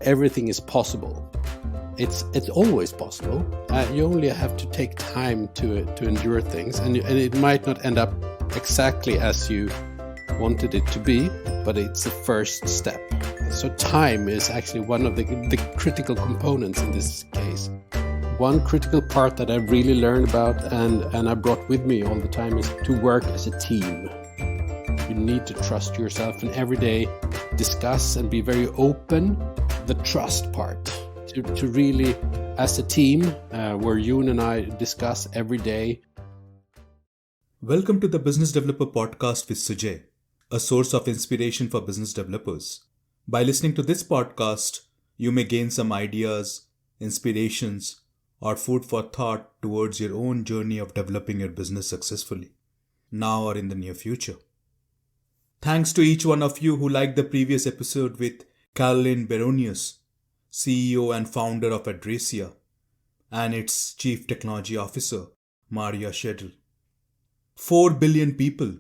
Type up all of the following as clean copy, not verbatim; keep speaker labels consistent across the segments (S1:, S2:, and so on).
S1: everything is possible. It's always possible. You only have to take time to endure things, and it might not end up exactly as you wanted it to be, but it's the first step. So time is actually one of the critical components in this case. One critical part that I really learned about and I brought with me all the time is to work as a team. You need to trust yourself and every day discuss and be very open. The trust part to really, as a team, where Yoon and I discuss every day.
S2: Welcome to the Business Developer Podcast with Sujay, a source of inspiration for business developers. By listening to this podcast, you may gain some ideas, inspirations, or food for thought towards your own journey of developing your business successfully, now or in the near future. Thanks to each one of you who liked the previous episode with Caroline Beronius, CEO and founder of Adresia, and its Chief Technology Officer, Maria Schedel. 4 billion people,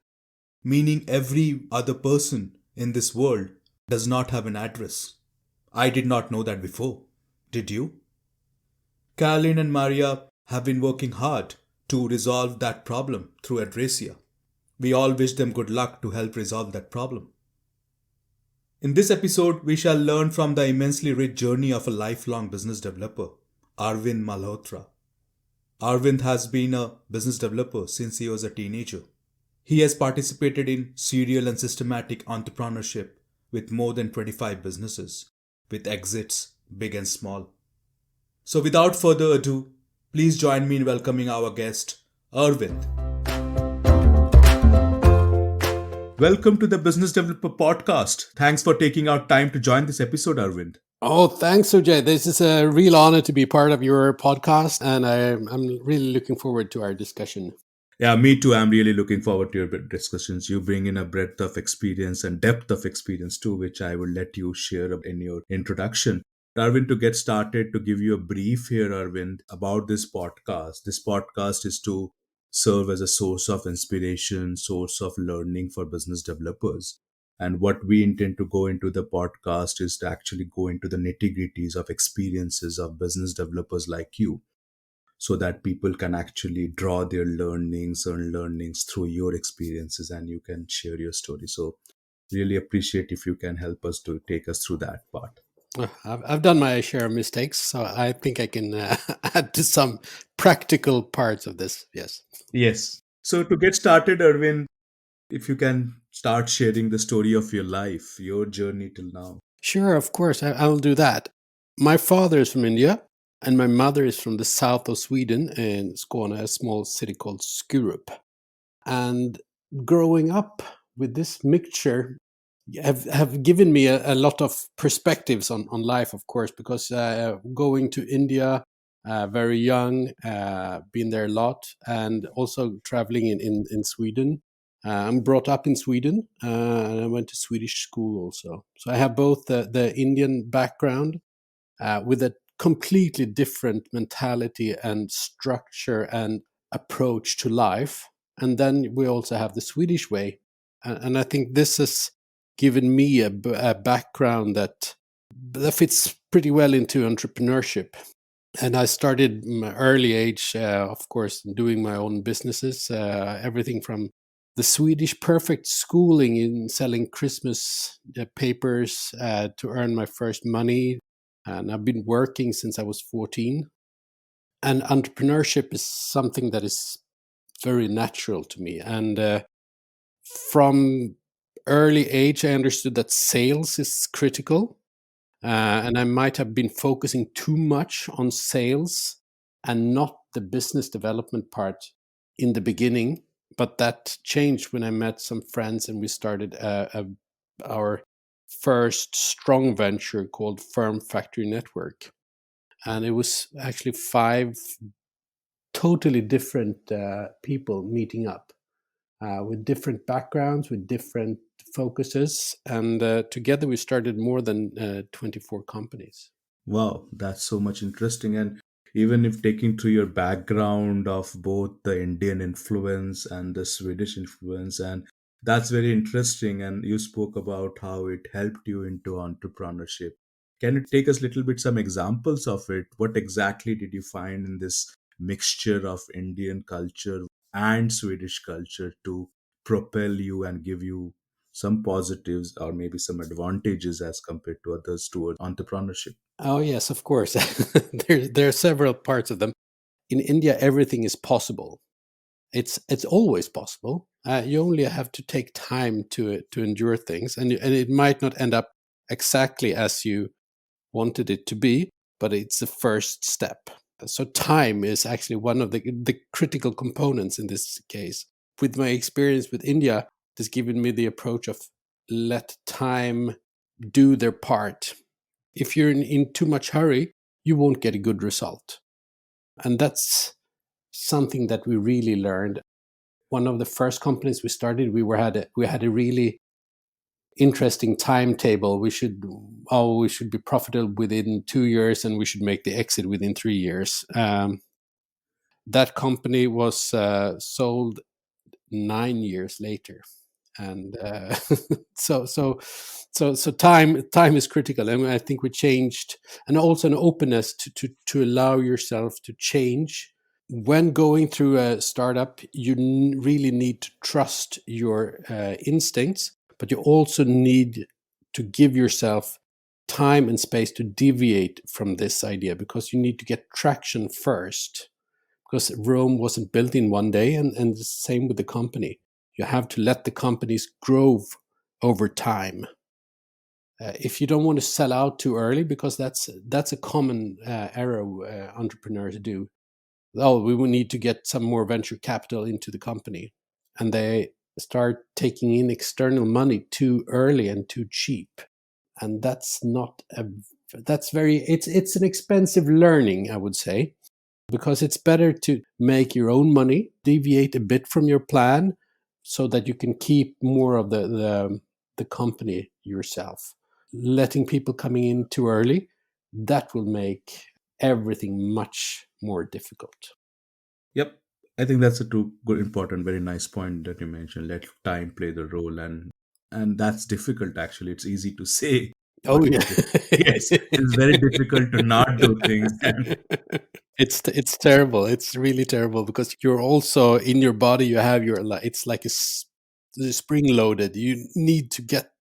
S2: meaning every other person in this world, does not have an address. I did not know that before. Did you? Caroline and Maria have been working hard to resolve that problem through Adresia. We all wish them good luck to help resolve that problem. In this episode, we shall learn from the immensely rich journey of a lifelong business developer, Arwind Malhotra. Arwind has been a business developer since he was a teenager. He has participated in serial and systematic entrepreneurship with more than 25 businesses, with exits big and small. So without further ado, please join me in welcoming our guest, Arwind. Welcome to the Business Developer Podcast. Thanks for taking out time to join this episode, Arwind.
S1: Oh, thanks, Sujay. This is a real honor to be part of your podcast, and I'm really looking forward to our discussion.
S2: Yeah, me too. I'm really looking forward to your discussions. You bring in a breadth of experience and depth of experience too, which I will let you share in your introduction. Arwind, to get started, to give you a brief here, Arwind, about this podcast. This podcast is to serve as a source of inspiration, source of learning for business developers. And what we intend to go into the podcast is to actually go into the nitty-gritties of experiences of business developers like you, so that people can actually draw their learnings through your experiences and you can share your story. So really appreciate if you can help us to take us through that part.
S1: I've done my share of mistakes, so I think I can add to some practical parts of this. Yes.
S2: Yes. So to get started, Arwind, if you can start sharing the story of your life, your journey till now.
S1: Sure, of course, I'll do that. My father is from India, and my mother is from the south of Sweden in Skåne, a small city called Skurup. And growing up with this mixture have given me a lot of perspectives on life, of course, because going to India very young, been there a lot, and also traveling in Sweden. I'm brought up in Sweden, and I went to Swedish school also. So I have both the Indian background with a completely different mentality and structure and approach to life. And then we also have the Swedish way. And I think this has given me a background that fits pretty well into entrepreneurship. And I started my early age, of course, doing my own businesses, everything from the Swedish perfect schooling in selling Christmas papers to earn my first money. And I've been working since I was 14. And entrepreneurship is something that is very natural to me. And from early age, I understood that sales is critical. And I might have been focusing too much on sales and not the business development part in the beginning. But that changed when I met some friends and we started our first strong venture called Firm Factory Network. And it was actually 5 totally different people meeting up with different backgrounds, with different focuses. And together we started more than 24 companies.
S2: Wow, that's so much interesting. And even if taking through your background of both the Indian influence and the Swedish influence, and that's very interesting. And you spoke about how it helped you into entrepreneurship. Can you take us a little bit some examples of it? What exactly did you find in this mixture of Indian culture and Swedish culture to propel you and give you some positives or maybe some advantages as compared to others towards entrepreneurship?
S1: Oh yes, of course. There are several parts of them. In India, everything is possible. It's always possible. You only have to take time to endure things, and it might not end up exactly as you wanted it to be, but it's the first step. So time is actually one of the critical components in this case. With my experience with India, it has given me the approach of let time do their part. If you're in too much hurry, you won't get a good result. And that's something that we really learned. One of the first companies we started, we had a really interesting timetable. We should be profitable within 2 years, and we should make the exit within 3 years. That company was sold 9 years later, and so time is critical, and I think we changed, and also an openness to allow yourself to change. When going through a startup, you really need to trust your instincts, but you also need to give yourself time and space to deviate from this idea, because you need to get traction first. Because Rome wasn't built in one day, and the same with the company. You have to let the companies grow over time. If you don't want to sell out too early, because that's a common error entrepreneurs do. Oh, we will need to get some more venture capital into the company, and they start taking in external money too early and too cheap, and that's not a that's very it's an expensive learning, I would say, because it's better to make your own money, deviate a bit from your plan, so that you can keep more of the company yourself. Letting people coming in too early, that will make everything much more difficult.
S2: Yep. I think that's a too good, important, very nice point that you mentioned. Let time play the role, and that's difficult. Actually, it's easy to say,
S1: Oh
S2: but
S1: yeah.
S2: yes, it's very difficult to not do things. And
S1: It's terrible. It's really terrible, because you're also in your body. You have your it's like spring loaded. You need to get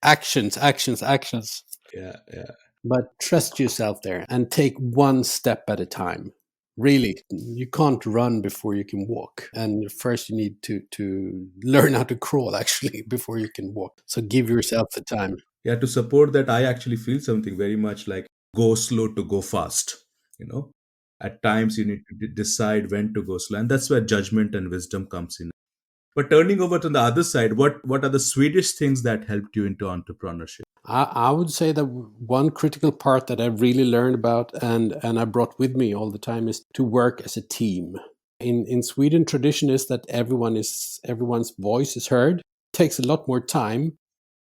S1: actions, actions, actions.
S2: yeah, yeah,
S1: But trust yourself there and take one step at a time. Really, you can't run before you can walk. And first, you need to learn how to crawl actually before you can walk. So give yourself the time.
S2: yeah. To support that, I actually feel something very much like go slow to go fast. You know, at times you need to decide when to go slow, and that's where judgment and wisdom comes in. But turning over to the other side, what are the Swedish things that helped you into entrepreneurship?
S1: I would say that one critical part that I've really learned about, and I brought with me all the time, is to work as a team. In Sweden, tradition is that everyone's voice is heard. It takes a lot more time,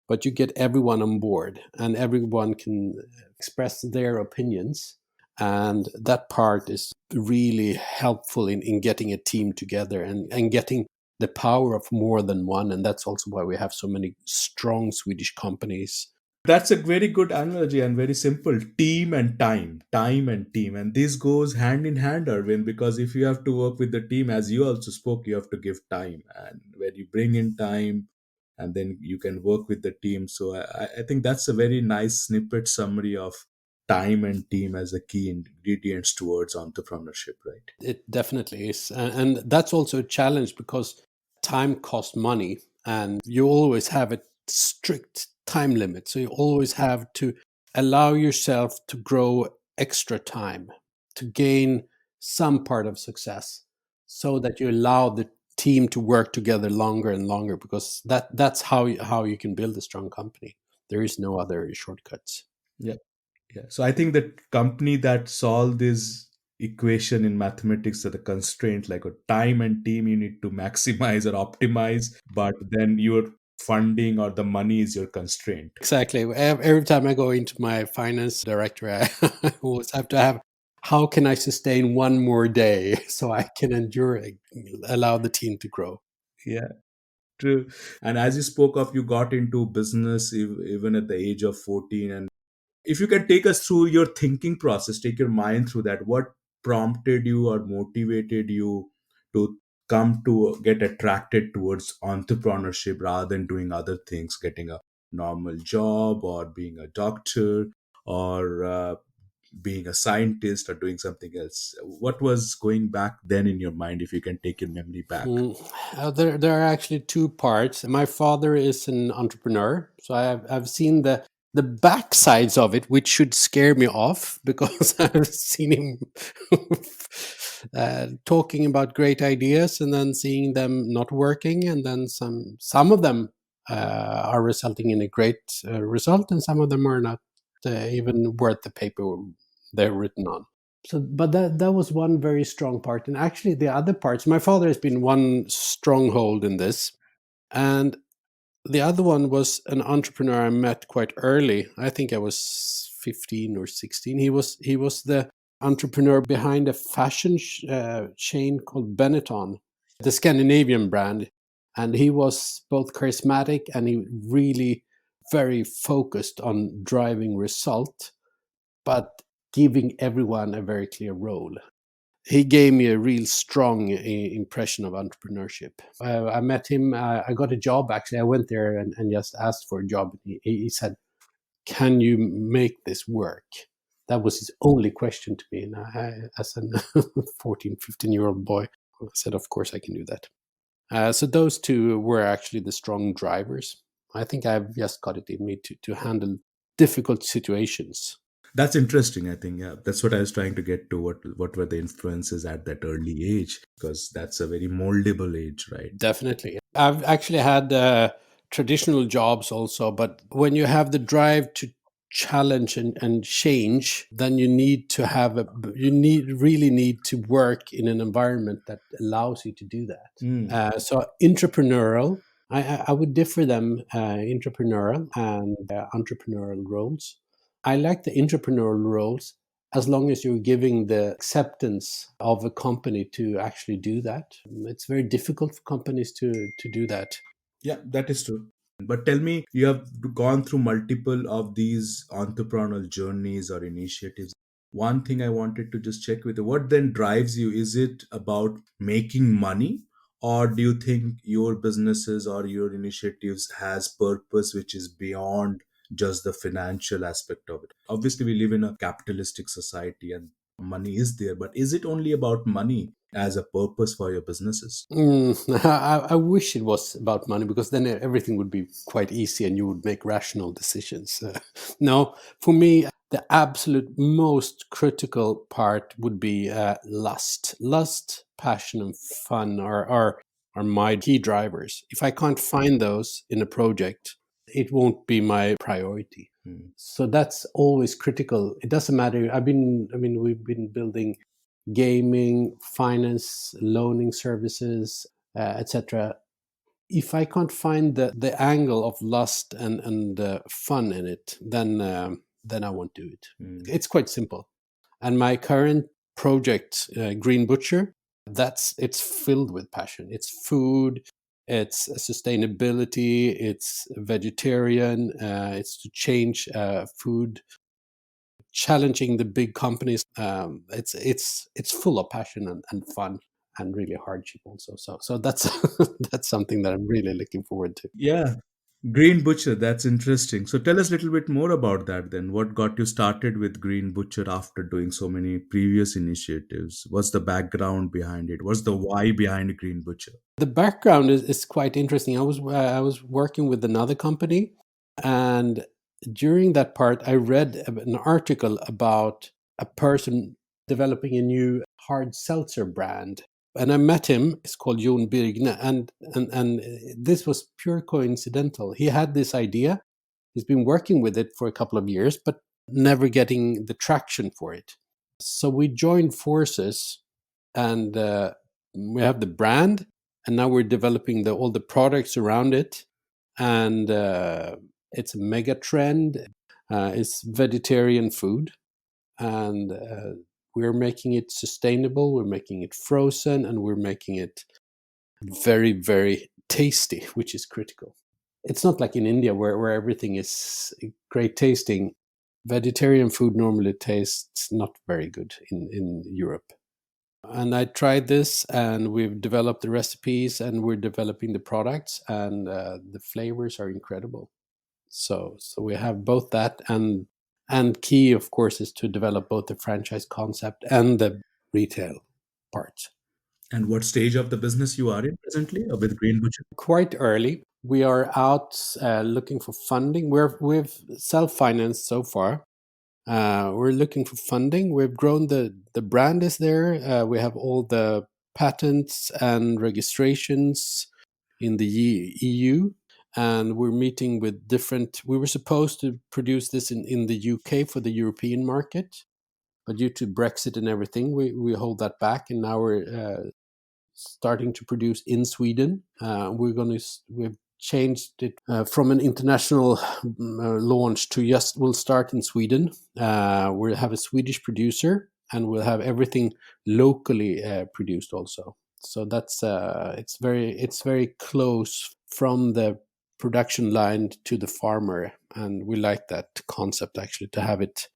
S1: but you get everyone on board, and everyone can express their opinions. And that part is really helpful in getting a team together, and getting the power of more than one. And that's also why we have so many strong Swedish companies.
S2: That's a very good analogy and very simple. Team and time and team. And this goes hand in hand, Arvind, because if you have to work with the team, as you also spoke, you have to give time. And when you bring in time, and then you can work with the team. So I think that's a very nice snippet summary of time and team as a key ingredients towards entrepreneurship, right?
S1: It definitely is. And that's also a challenge, because time costs money, and you always have a strict time limit. So you always have to allow yourself to grow extra time to gain some part of success, so that you allow the team to work together longer and longer, because that's how you can build a strong company. There is no other shortcuts.
S2: Yeah. Yeah. So I think the company that solve this equation in mathematics are the constraint, like a time and team you need to maximize or optimize, but then your funding or the money is your constraint.
S1: Exactly. Every time I go into my finance director, I always have to have, how can I sustain one more day so I can endure it, allow the team to grow?
S2: Yeah, true. And as you spoke of, you got into business even at the age of 14, and If you can take us through your thinking process, take your mind through that, what prompted you or motivated you to come to get attracted towards entrepreneurship rather than doing other things, getting a normal job or being a doctor or being a scientist or doing something else? What was going back then in your mind, if you can take your memory back?
S1: Mm, there are actually two parts. My father is an entrepreneur, so I've seen the backsides of it, which should scare me off because I've seen him talking about great ideas and then seeing them not working, and then some of them are resulting in a great result, and some of them are not even worth the paper they're written on. So, but that was one very strong part, and actually the other parts, my father has been one stronghold in this, and the other one was an entrepreneur I met quite early. I think I was 15 or 16. He was the entrepreneur behind a fashion chain called Benetton, the Scandinavian brand, and he was both charismatic and he really very focused on driving result, but giving everyone a very clear role. He gave me a real strong impression of entrepreneurship. I met him. I got a job actually. I went there and just asked for a job. He said, "Can you make this work?" That was his only question to me. And as a 14, 15-year-old boy, I said, "Of course I can do that." So those two were actually the strong drivers. I think I've just got it in me to handle difficult situations.
S2: That's interesting. I think, yeah, that's what I was trying to get to. What were the influences at that early age? Because that's a very moldable age, right?
S1: Definitely. I've actually had traditional jobs also, but when you have the drive to challenge and change, then you need to have really need to work in an environment that allows you to do that.
S2: Mm.
S1: So entrepreneurial, I would differ them entrepreneurial and entrepreneurial roles. I like the entrepreneurial roles as long as you're giving the acceptance of a company to actually do that. It's very difficult for companies to do that.
S2: Yeah, that is true. But tell me, you have gone through multiple of these entrepreneurial journeys or initiatives. One thing I wanted to just check with you, what then drives you? Is it about making money, or do you think your businesses or your initiatives has purpose which is beyond just the financial aspect of it? Obviously, we live in a capitalistic society and money is there, but is it only about money as a purpose for your businesses?
S1: I wish it was about money because then everything would be quite easy and you would make rational decisions. No, for me, the absolute most critical part would be lust. Lust, passion, and fun are my key drivers. If I can't find those in a project, it won't be my priority.
S2: Hmm.
S1: So that's always critical. It doesn't matter. I mean, we've been building gaming, finance, loaning services, etc. If I can't find the angle of lust and fun in it, then I won't do it.
S2: Hmm.
S1: It's quite simple. And my current project, Green Butcher, it's filled with passion. It's food, it's sustainability, it's vegetarian, it's to change food, challenging the big companies. It's full of passion and fun and really hardship also. So that's that's something that I'm really looking forward to.
S2: Yeah, Green Butcher, that's interesting. So tell us a little bit more about that then. What got you started with Green Butcher after doing so many previous initiatives? What's the background behind it? What's the why behind Green Butcher?
S1: The background is quite interesting. I was working with another company, and during that part, I read an article about a person developing a new hard seltzer brand, and I met him. It's called Jon Birgne, and this was pure coincidental. He had this idea. He's been working with it for a couple of years, but never getting the traction for it. So we joined forces, and we have the brand, and now we're developing all the products around it, and it's a mega trend. It's vegetarian food, and we're making it sustainable. We're making it frozen, and we're making it very, very tasty, which is critical. It's not like in India where everything is great tasting. vegetarian food normally tastes not very good in Europe. And I tried this, and we've developed the recipes, and we're developing the products, and the flavors are incredible. So we have both that, and key, of course, is to develop both the franchise concept and the retail part.
S2: And what stage of the business you are in presently with Green Butcher?
S1: Quite early, we are out looking for funding. We've self-financed so far. We're looking for funding. We've grown the brand is there. We have all the patents and registrations in the EU, and we're meeting with different. We were supposed to produce this in the UK for the European market, but due to Brexit and everything, we hold that back, and now we're starting to produce in Sweden. We've changed it from an international launch to just we'll start in Sweden. We'll have a Swedish producer, and we'll have everything locally produced also. So that's it's very close from the production line to the farmer, and we like that concept actually to have it.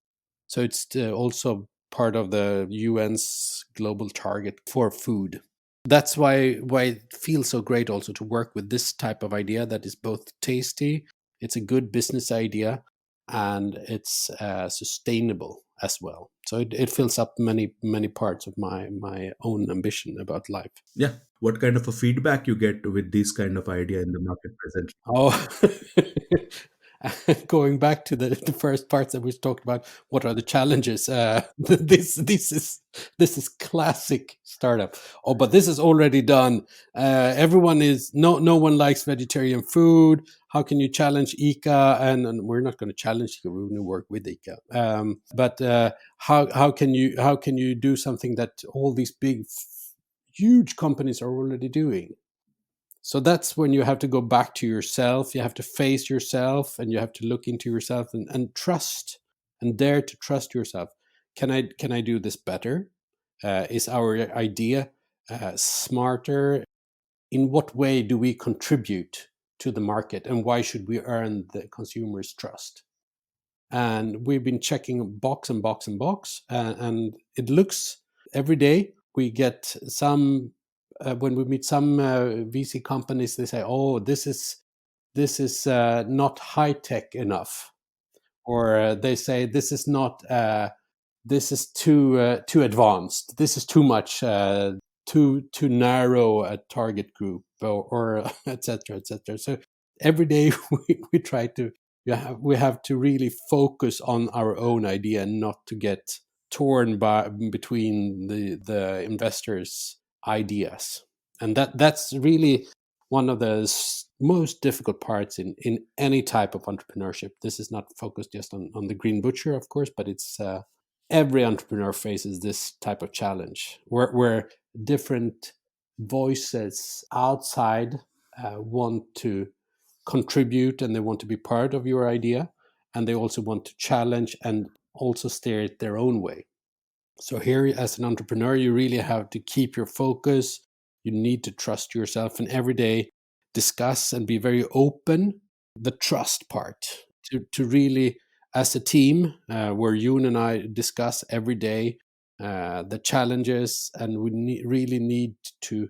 S1: So it's also part of the UN's global target for food. That's why it feels so great also to work with this type of idea that is both tasty, it's a good business idea, and it's sustainable as well. So it fills up many parts of my own ambition about life.
S2: Yeah. What kind of a feedback you get with this kind of idea in the market presently?
S1: Oh, going back to the first parts that we talked about, what are the challenges? This is classic startup. Oh, but this is already done. Everyone is no one likes vegetarian food. How can you challenge ICA? And we're not going to challenge ICA. We're going to work with ICA. But how can you do something that all these big, huge companies are already doing? So that's when you have to go back to yourself. You have to face yourself, and you have to look into yourself and trust and dare to trust yourself. Can I do this better? Is our idea smarter? In what way do we contribute to the market, and why should we earn the consumer's trust? And we've been checking box and box and box, and it looks every day we get some when we meet some VC companies, they say, "Oh, this is not high tech enough," or they say, "This is not this is too advanced. This is too much too narrow a target group," or etc. etc. So every day we try to we have to really focus on our own idea and not to get torn by between the investors' ideas. And that's really one of the most difficult parts in any type of entrepreneurship. This is not focused just on the Green Butcher, of course, but it's every entrepreneur faces this type of challenge where different voices outside want to contribute, and they want to be part of your idea, and they also want to challenge and also steer it their own way. So here, as an entrepreneur, you really have to keep your focus. You need to trust yourself, and every day discuss and be very open. The trust part to really, as a team, where you and I discuss every day the challenges, and we really need to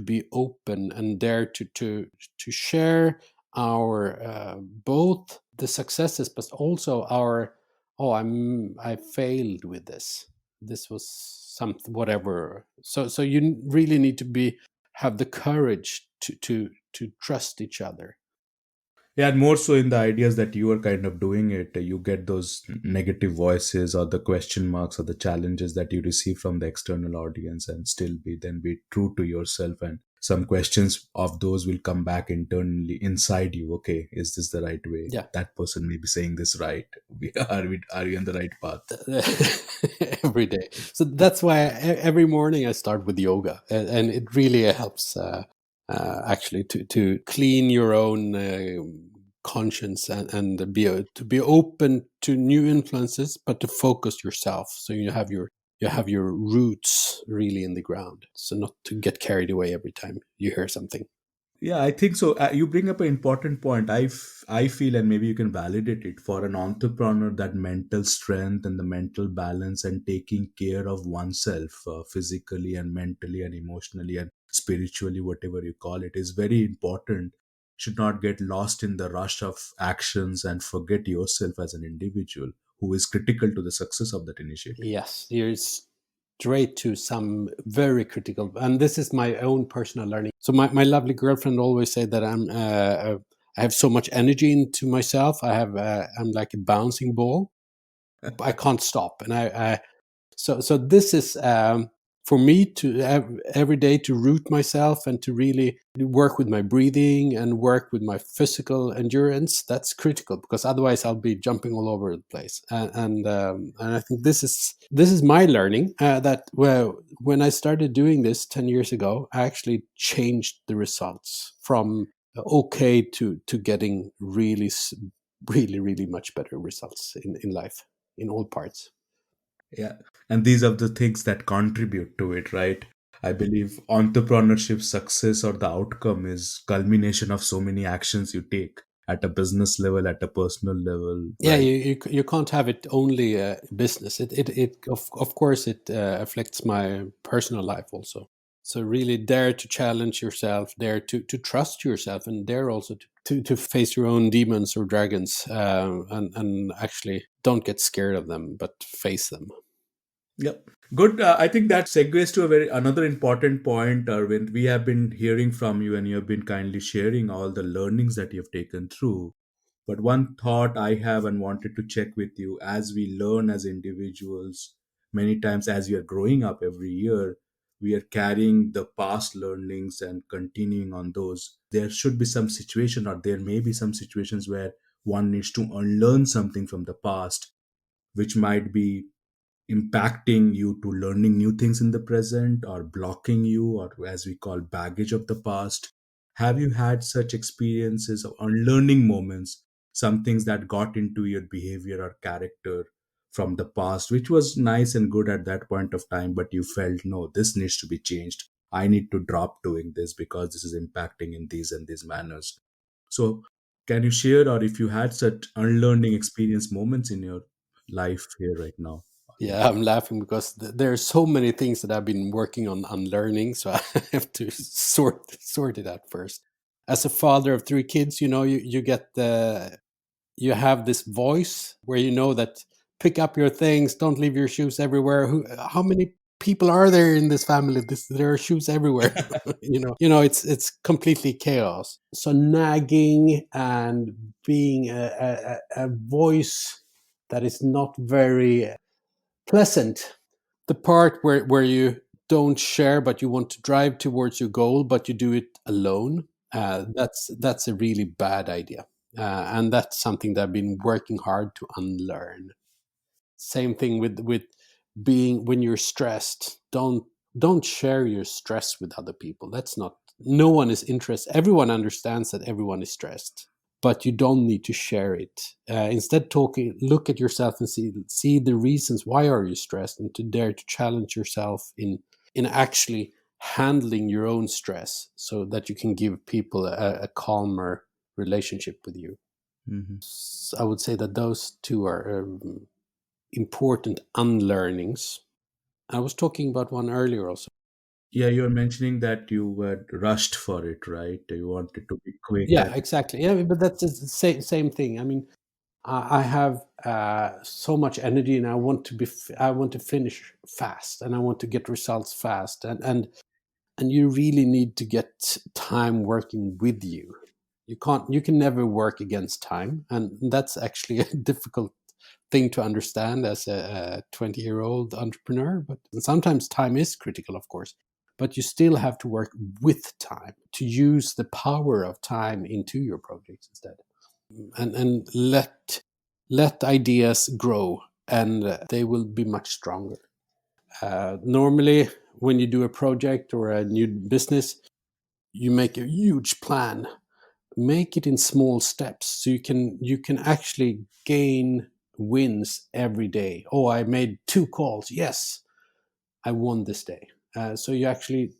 S1: be open and dare to share our both the successes, but also our I failed with this. This was something whatever. So you really need to have the courage to trust each other.
S2: Yeah, and more so in the ideas that you are kind of doing it, you get those negative voices or the question marks or the challenges that you receive from the external audience, and still be true to yourself. And some questions of those will come back internally inside you. Okay, is this the right way?
S1: Yeah.
S2: That person may be saying this right. Are you on the right path?
S1: Every day. So that's why every morning I start with yoga, and it really helps actually to clean your own conscience and to be open to new influences, but to focus yourself. So you have your roots really in the ground. So not to get carried away every time you hear something.
S2: Yeah, I think so. You bring up an important point. I feel, and maybe you can validate it, for an entrepreneur, that mental strength and the mental balance and taking care of oneself physically and mentally and emotionally and spiritually, whatever you call it, is very important. Should not get lost in the rush of actions and forget yourself as an individual who is critical to the success of that initiative.
S1: Yes, you're straight to some very critical, and this is my own personal learning. So my lovely girlfriend always said that I have so much energy into myself. I'm like a bouncing ball. I can't stop, and so this is for me to every day to root myself and to really work with my breathing and work with my physical endurance. That's critical because otherwise I'll be jumping all over the place. And I think this is my learning that well, when I started doing this 10 years ago, I actually changed the results from okay to getting really much better results in life in all parts.
S2: Yeah. And these are the things that contribute to it, right? I believe entrepreneurship success or the outcome is culmination of so many actions you take at a business level, at a personal level,
S1: Yeah,
S2: right?
S1: you can't have it only business. It of course it affects my personal life also. So really dare to challenge yourself, dare to trust yourself, and dare also to face your own demons or dragons, and actually don't get scared of them, but face them.
S2: Yep. Good. I think that segues to a very another important point, Arvind. We have been hearing from you, and you have been kindly sharing all the learnings that you have taken through. But one thought I have and wanted to check with you, as we learn as individuals, many times as we are growing up every year, we are carrying the past learnings and continuing on those. There should be some situation, or there may be some situations where one needs to unlearn something from the past, which might be impacting you to learning new things in the present or blocking you, or as we call baggage of the past. Have you had such experiences of unlearning moments, some things that got into your behavior or character from the past, which was nice and good at that point of time, but you felt, no, this needs to be changed. I need to drop doing this because this is impacting in these and these manners. So, can you share, or if you had such unlearning experience moments in your life here right now? Yeah.
S1: Yeah, I'm laughing because there are so many things that I've been working on unlearning, so I have to sort it out first. As a father of three kids, you get you have this voice where you know that pick up your things, don't leave your shoes everywhere. How many people are there in this family? There are shoes everywhere. It's completely chaos. So nagging and being a voice that is not very pleasant. The part where you don't share, but you want to drive towards your goal, but you do it alone. That's a really bad idea, and that's something that I've been working hard to unlearn. Same thing with being when you're stressed. Don't share your stress with other people. That's not. No one is interested. Everyone understands that everyone is stressed, but you don't need to share it. Instead, look at yourself and see the reasons why are you stressed, and to dare to challenge yourself in actually handling your own stress, so that you can give people a calmer relationship with you.
S2: Mhm.
S1: So I would say that those two are important unlearnings. I was talking about one earlier also.
S2: Yeah, you're mentioning that you were rushed for it, right? You wanted to be quick
S1: Yeah,
S2: and
S1: exactly. Yeah, but that's the same thing. I mean, I have so much energy, and I want to finish fast, and I want to get results fast, and you really need to get time working with you. You can never work against time, and that's actually a difficult thing to understand as a 20-year-old entrepreneur. But sometimes time is critical, of course, but you still have to work with time to use the power of time into your projects instead, and let ideas grow, and they will be much stronger. Normally, when you do a project or a new business, you make a huge plan. Make it in small steps so you can actually gain wins every day. Oh, I made 2 calls. Yes, I won this day. So you actually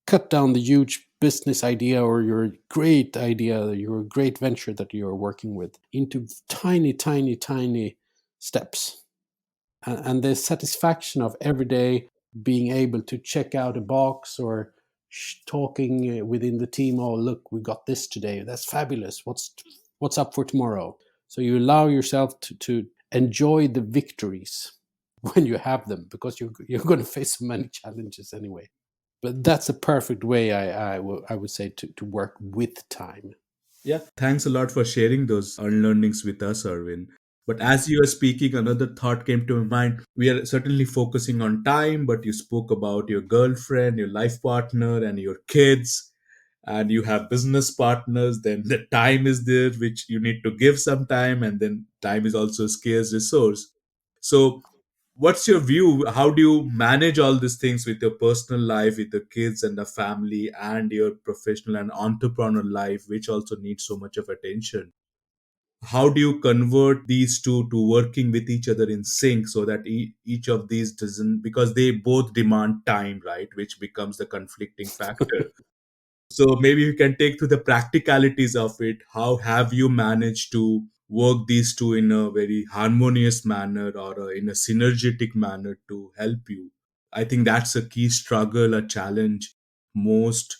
S1: cut down the huge business idea or your great idea, your great venture that you're working with into tiny, tiny, tiny steps. And the satisfaction of every day being able to check out a box or talking within the team, oh look, we got this today, that's fabulous, what's up for tomorrow. So you allow yourself to enjoy the victories when you have them, because you're going to face so many challenges anyway. But that's a perfect way, I would say, to work with time.
S2: Yeah, thanks a lot for sharing those unlearnings with us, Arvind. But as you were speaking, another thought came to my mind. We are certainly focusing on time, but you spoke about your girlfriend, your life partner, and your kids, and you have business partners. Then the time is there, which you need to give some time, and then time is also a scarce resource. So, what's your view? How do you manage all these things with your personal life, with the kids and the family, and your professional and entrepreneur life, which also needs so much of attention? How do you convert these two to working with each other in sync so that each of these doesn't, because they both demand time, right, which becomes the conflicting factor. So maybe you can take to the practicalities of it. How have you managed to work these two in a very harmonious manner, or in a synergetic manner to help you? I think that's a key struggle, a challenge most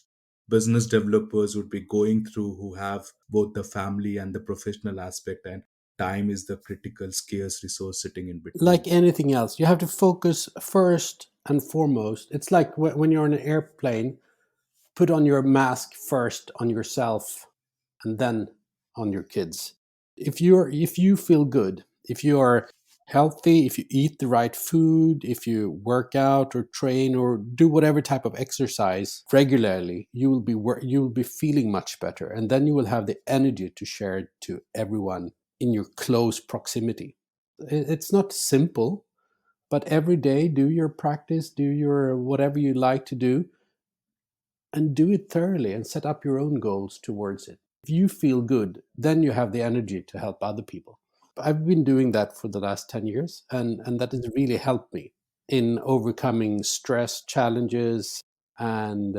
S2: business developers would be going through, who have both the family and the professional aspect, and time is the critical scarce resource sitting in between.
S1: Like anything else, you have to focus first and foremost. It's like when you're on an airplane, put on your mask first on yourself and then on your kids. If you feel good, if you are healthy, if you eat the right food, if you work out or train or do whatever type of exercise regularly, you will be feeling much better, and then you will have the energy to share it to everyone in your close proximity. It's not simple, but every day do your practice, do your whatever you like to do, and do it thoroughly and set up your own goals towards it. If you feel good, then you have the energy to help other people. I've been doing that for the last 10 years, and that has really helped me in overcoming stress, challenges, and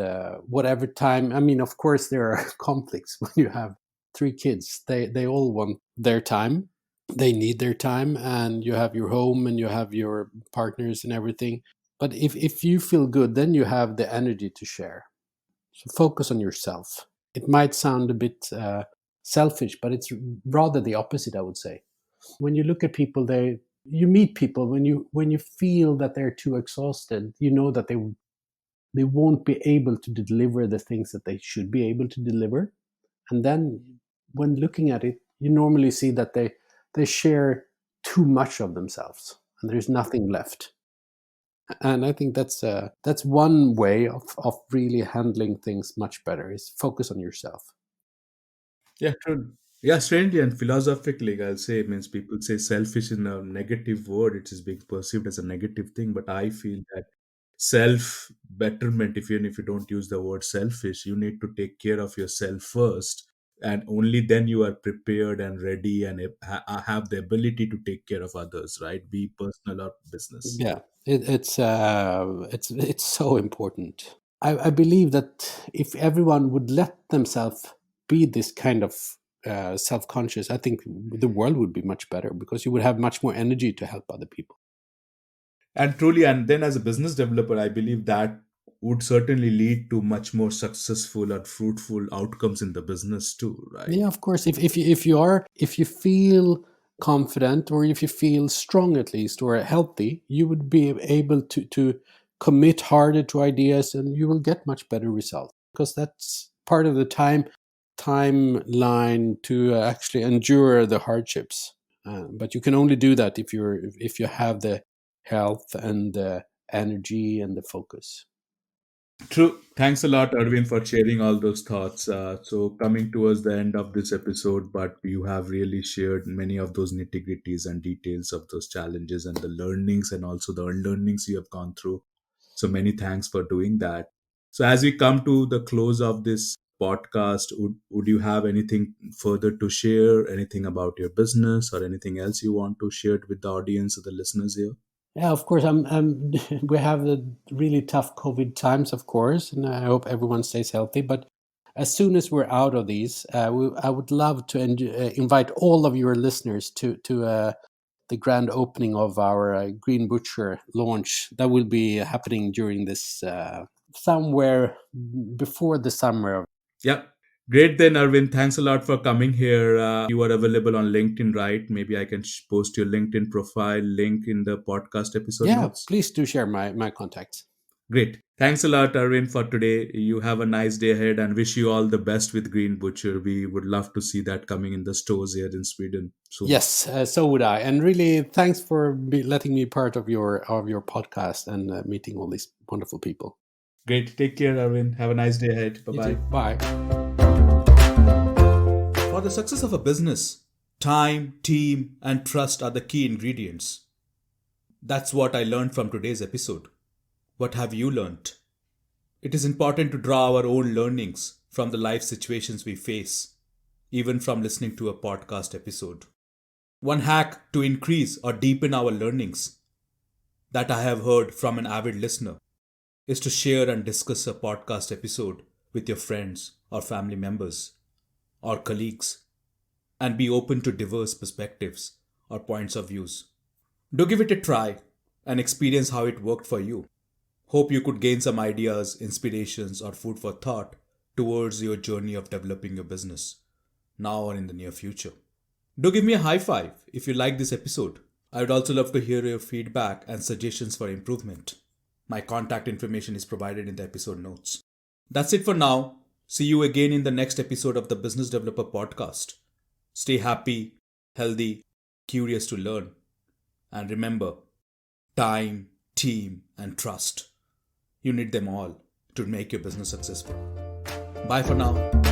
S1: whatever time. I mean, of course, there are conflicts when you have three kids. They all want their time. They need their time, and you have your home and you have your partners and everything. But if you feel good, then you have the energy to share. So focus on yourself. It might sound a bit selfish, but it's rather the opposite, I would say. When you look at people, you meet people when you feel that they're too exhausted, you know that they won't be able to deliver the things that they should be able to deliver. And then when looking at it, you normally see that they share too much of themselves and there's nothing left. And I think that's one way of really handling things much better, is focus on yourself.
S2: Yeah, true. Yeah, strangely and philosophically, I'll say, means people say selfish in a negative word, it is being perceived as a negative thing. But I feel that self betterment, if even if you don't use the word selfish, you need to take care of yourself first, and only then you are prepared and ready and have the ability to take care of others, right? Be personal or business.
S1: Yeah, it's so important. I believe that if everyone would let themselves be this kind of self-conscious, I think the world would be much better, because you would have much more energy to help other people.
S2: And truly, and then as a business developer, I believe that would certainly lead to much more successful and fruitful outcomes in the business too, right?
S1: Yeah, of course. If you feel confident, or if you feel strong at least, or healthy, you would be able to commit harder to ideas, and you will get much better results, because that's part of the timeline to actually endure the hardships. But you can only do that if you have the health and the energy and the focus.
S2: True. Thanks a lot, Arvind, for sharing all those thoughts. So, coming towards the end of this episode, but you have really shared many of those nitty gritties and details of those challenges and the learnings and also the unlearnings you have gone through. So, many thanks for doing that. So, as we come to the close of this podcast, would you have anything further to share? Anything about your business or anything else you want to share with the audience or the listeners here?
S1: Yeah, of course. We have the really tough COVID times, of course, and I hope everyone stays healthy. But as soon as we're out of these, I would love to invite all of your listeners to the grand opening of our Green Butcher launch. That will be happening during this somewhere before the summer.
S2: Yep. Great then, Arvind. Thanks a lot for coming here. You are available on LinkedIn, right? Maybe I can post your LinkedIn profile link in the podcast episode
S1: Yeah,
S2: notes.
S1: please do share my contacts.
S2: Great. Thanks a lot, Arvind, for today. You have a nice day ahead and wish you all the best with Green Butcher. We would love to see that coming in the stores here in Sweden soon.
S1: Yes, so would I. And really, thanks for letting me part of your podcast and meeting all these wonderful people.
S2: Great. Take care, Arvind. Have a nice day ahead. Bye
S1: You too.
S2: bye.
S1: Bye.
S2: For the success of a business, time, team, and trust are the key ingredients. That's what I learned from today's episode. What have you learned? It is important to draw our own learnings from the life situations we face, even from listening to a podcast episode. One hack to increase or deepen our learnings that I have heard from an avid listener is to share and discuss a podcast episode with your friends or family members or colleagues and be open to diverse perspectives or points of views. Do give it a try and experience how it worked for you. Hope you could gain some ideas, inspirations, or food for thought towards your journey of developing your business, now or in the near future. Do give me a high five if you like this episode. I would also love to hear your feedback and suggestions for improvement. My contact information is provided in the episode notes. That's it for now. See you again in the next episode of the Business Developer Podcast. Stay happy, healthy, curious to learn. And remember, time, team, and trust. You need them all to make your business successful. Bye for now.